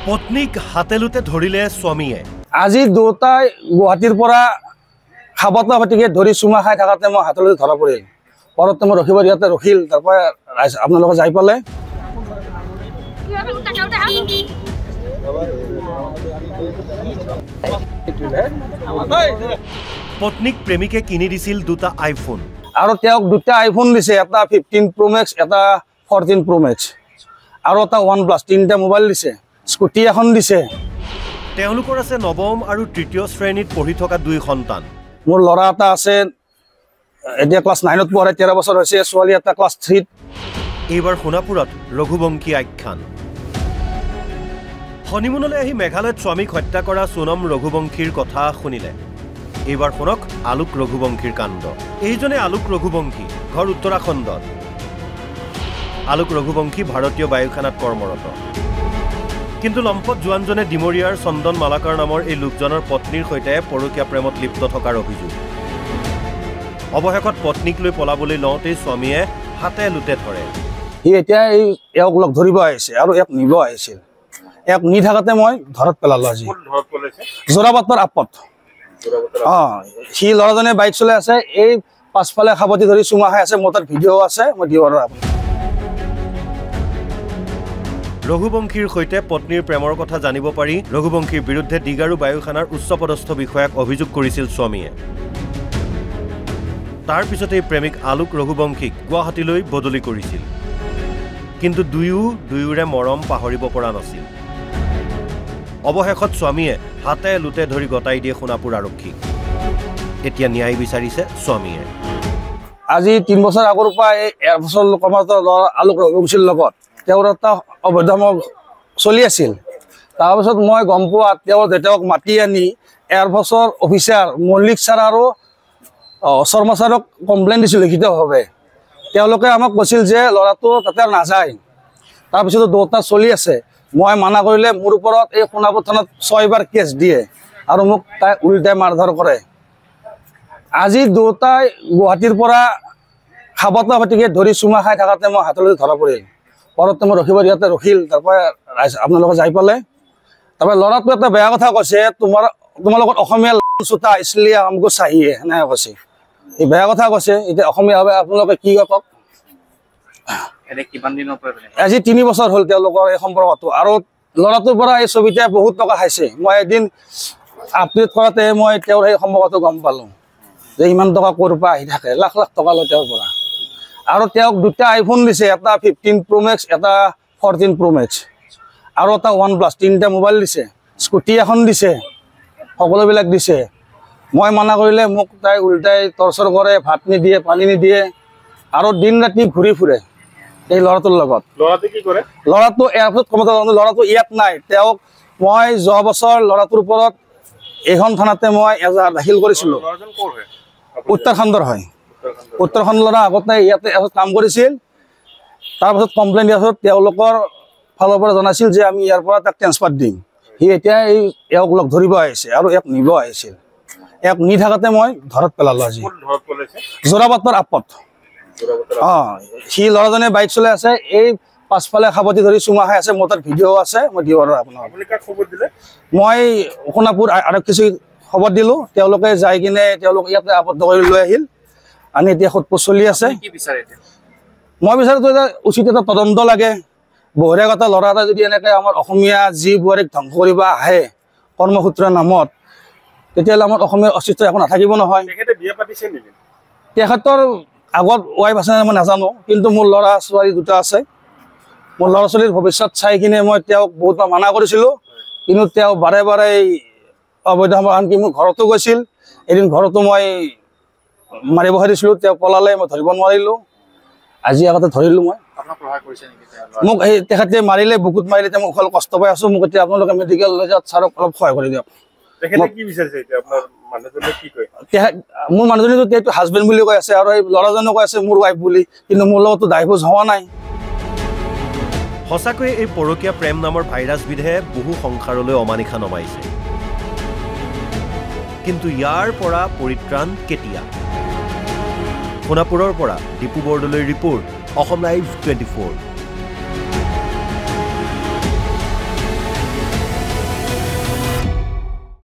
পত্নীক হাতেলুতে ধৰিলে স্বামীয়ে। আজি দুটাই গুৱাহাটীৰ পৰা খাবতা ভাটিকে ধৰি চুমা খাই থাকাতে মই হাতেলুতে ধৰা পৰিল। পৰতে মই ৰখিব ইয়াতে ৰখিল, তাৰপৰা আপোনালোকে যাই পালে। পত্নীক প্ৰেমিকে কিনি দিছিল দুটা আইফোন আৰু তেওঁক দুটা আইফোন দিছে, এটা 15 Pro Max, এটা 14 Pro Max আৰু এটা OnePlus, তিনিটা মোবাইল দিছে, স্কুটি এখন দিছে। তেওঁলোকৰ আছে নৱম আৰু তৃতীয় শ্ৰেণীত পঢ়ি থকা দুই সন্তান। মোৰ ল'ৰা এটা আছে, এতিয়া ক্লাছ 9ত পঢ়ে, 13 বছৰ হৈছে। ছোৱালী এটা ক্লাছ 3ত। এইবাৰ সোণাপুৰত ৰঘুবংশী আখ্যান। হনিমুনলৈ আহি মেঘালয়ত স্বামীক হত্যা কৰা সোনম ৰঘুবংশীৰ কথা শুনিলে। এইবাৰ শুনক আলোক ৰঘুবংশীৰ কাণ্ড। এইজনে আলোক ৰঘুবংশী, ঘৰ উত্তৰাখণ্ডত। আলোক ৰঘুবংশী ভাৰতীয় বায়ুসেনাত কৰ্মৰত। কিন্তু লম্পট জোৱানজনে ডিমৰীয়াৰ চন্দন মালাকাৰ নামৰ এই লোকজনৰ পত্নীৰ সৈতে পৰকীয়া প্ৰেমত লিপ্ত থকাৰ অভিযোগ। অৱশেষত পত্নীক লৈ পলাবলৈ লওঁতেই স্বামীয়ে হাতে লুটে ধৰে। সি এতিয়া এওঁক লগ ধৰিব আহিছে আৰু এওঁক নিব আহিছিল। এওঁক নি থাকোঁতে মই ঘৰত পেলালো। আজি যোৰাবাটৰ আপত। সি ল'ৰাজনে বাইক চলাই আছে, এই পাছফালে খাবতি ধৰি চুমা খাই আছে। মোৰ তাত ভিডিঅ' আছে, মই দিব পাৰোঁ আপোনাক। ৰঘুবংশীৰ সৈতে পত্নীৰ প্ৰেমৰ কথা জানিব পাৰি ৰঘুবংশীৰ বিৰুদ্ধে ডিগাৰু বায়ুসেনাৰ উচ্চপদস্থ বিষয়াক অভিযোগ কৰিছিল স্বামীয়ে। তাৰ পিছতেই প্ৰেমিক আলোক ৰঘুবংশীক গুৱাহাটীলৈ বদলি কৰিছিল। কিন্তু দুয়োৰে মৰম পাহৰিব পৰা নাছিল। অৱশেষত স্বামীয়ে হাতে লুটে ধৰি গতাই দিয়ে সোণাপুৰ আৰক্ষীক। এতিয়া ন্যায় বিচাৰিছে স্বামীয়ে। আজি 3 বছৰ আগৰ পৰা এই 1 বছৰ কৰ্মৰত আলোক ৰঘুবংশীৰ লগত তেওঁৰ এটা অবৈধ চলি আছিল। তাৰপিছত মই গম পোৱা তেওঁৰ দেউতাকক মাতি আনি এয়াৰফৰ্চৰ অফিচাৰ মল্লিক ছাৰ আৰু শৰ্মা ছাৰক কমপ্লেইন দিছিল লিখিতভাৱে। তেওঁলোকে আমাক কৈছিল যে ল'ৰাটো তাতে নাযায়। তাৰপিছতো দুটা চলি আছে। মই মানা কৰিলে মোৰ ওপৰত এই সোণাপুৰ থানাত 6 বাৰ কেছ দিয়ে আৰু মোক তাই উল্টাই মাৰধৰ কৰে। আজি দুটাই গুৱাহাটীৰ পৰা খাবতা ভাটিকে ধৰি চুমা খাই থাকাতে মই হাতেলুতে ধৰা পৰিল। পৰতে মই ৰখিব ইয়াতে ৰখিল, তাৰপৰা আপোনালোকে যাই পালে। তাৰপৰা ল'ৰাটোৱে এটা বেয়া কথা কৈছে, তোমালোকৰ অসমীয়া চোতা ইছলিয়ে আমকো চাহিয়ে, সেনেকৈ কৈছে। এই বেয়া কথা কৈছে। এতিয়া অসমীয়া ভাৱে আপোনালোকে কি কওক। আজি 3 বছৰ হ'ল তেওঁলোকৰ এই সম্পৰ্কটো। আৰু ল'ৰাটোৰ পৰা এই ছবিটাই বহুত টকা খাইছে। মই এদিন আপডেট কৰাতে মই তেওঁৰ এই সম্পৰ্কটো গম পালোঁ যে ইমান টকা ক'ৰ পৰা আহি থাকে। লাখ লাখ টকা লয় তেওঁৰ পৰা। আৰু তেওঁক দুটা আইফোন দিছে, এটা 15 Pro Max, এটা 14 Pro Max আৰু এটা OnePlus, তিনিটা মোবাইল দিছে, স্কুটি এখন দিছে, সকলোবিলাক দিছে। মই মানা কৰিলে মোক তাই উল্টাই টৰ্চাৰ কৰে, ভাত নিদিয়ে, পানী নিদিয়ে আৰু দিন ৰাতি ঘূৰি ফুৰে এই ল'ৰাটোৰ লগত। ল'ৰাটো এয়াৰপৰ্টত কৰ্মৰত। ল'ৰাটো ইয়াত নাই। তেওঁক মই যোৱা বছৰ ল'ৰাটোৰ ওপৰত এইখন থানাতে মই এজাহাৰ দাখিল কৰিছিলোঁ। উত্তৰাখণ্ডৰ হয়। উত্তৰাখণ্ড ল'ৰা আগতে ইয়াতে কাম কৰিছিল। তাৰপাছত কমপ্লেইন দিয়াৰ পাছত তেওঁলোকৰ ফালৰ পৰা জনাইছিল যে আমি ইয়াৰ পৰা তাক ট্ৰেন্সফাৰ দিম। সি এতিয়া এওঁক লগ ধৰিব আহিছে আৰু এওঁক নিব আহিছিল। এওঁক নি থাকোঁতে মই ঘৰত পেলালো। আজি যোৰাবাটৰ আপত। সি ল'ৰাজনে বাইক চলাই আছে, এই পাছফালে খাবতি ধৰি চুমা খাই আছে। মোৰ তাত ভিডিঅ' আছে, মই দিব পাৰোঁ আপোনাক। মই সোণাপুৰ আৰক্ষী খবৰ দিলোঁ। তেওঁলোকে যাই কিনে তেওঁলোকে ইয়াতে আবদ্ধ কৰি লৈ আহিল। আনি এতিয়া সোধপোছ চলি আছে। মই বিচাৰোঁ এটা উচিত এটা তদন্ত লাগে। বহিৰাগত এটা ল'ৰা এটা যদি এনেকৈ আমাৰ অসমীয়া যি বোৱাৰীক ধ্বংস কৰিব আহে কৰ্মসূত্ৰৰ নামত, তেতিয়াহ'লে আমাৰ অসমীয়াৰ অস্তিত্ব একো নাথাকিব নহয়। তেখেতৰ আগত ৱাইফ আছে মই নাজানো, কিন্তু মোৰ ল'ৰা ছোৱালী দুটা আছে। মোৰ ল'ৰা ছোৱালীৰ ভৱিষ্যত চাই কিনে মই তেওঁক বহুতবাৰ মানা কৰিছিলোঁ, কিন্তু তেওঁ বাৰে বাৰে অবৈধ আনকি মোৰ ঘৰতো গৈছিল। এদিন ঘৰতো মই মাৰিব দিছিলোঁ, তেওঁ পলালে, মই ধৰিব নোৱাৰিলোঁ। আজি আগতে ধৰিলোঁ মই। মোক এই তেখেতে মাৰিলে, বুকুত মাৰিলে, তেওঁ মোক কষ্ট পাই আছোঁ। মোক এতিয়া আপোনালোকে মেডিকেল লৈ যাওক, ছাৰক অলপ সহায় কৰি দিয়ক। মোৰ মানুহজনীতো এইটো হাজবেণ্ড বুলি কৈ আছে আৰু এই ল'ৰাজনে কৈ আছে মোৰ ৱাইফ বুলি, কিন্তু মোৰ লগতো ডাইভোৰ্চ হোৱা নাই। সঁচাকৈয়ে এই পৰকীয়া প্ৰেম নামৰ ভাইৰাছবিধে বহু সংসাৰলৈ অমানিশা নমাইছে। কিন্তু ইয়াৰ পৰা পৰিত্ৰাণ কেতিয়া? সোণাপুৰৰ পৰা দীপু বৰদলৈৰ ৰিপৰ্ট, অসম লাইভ 24।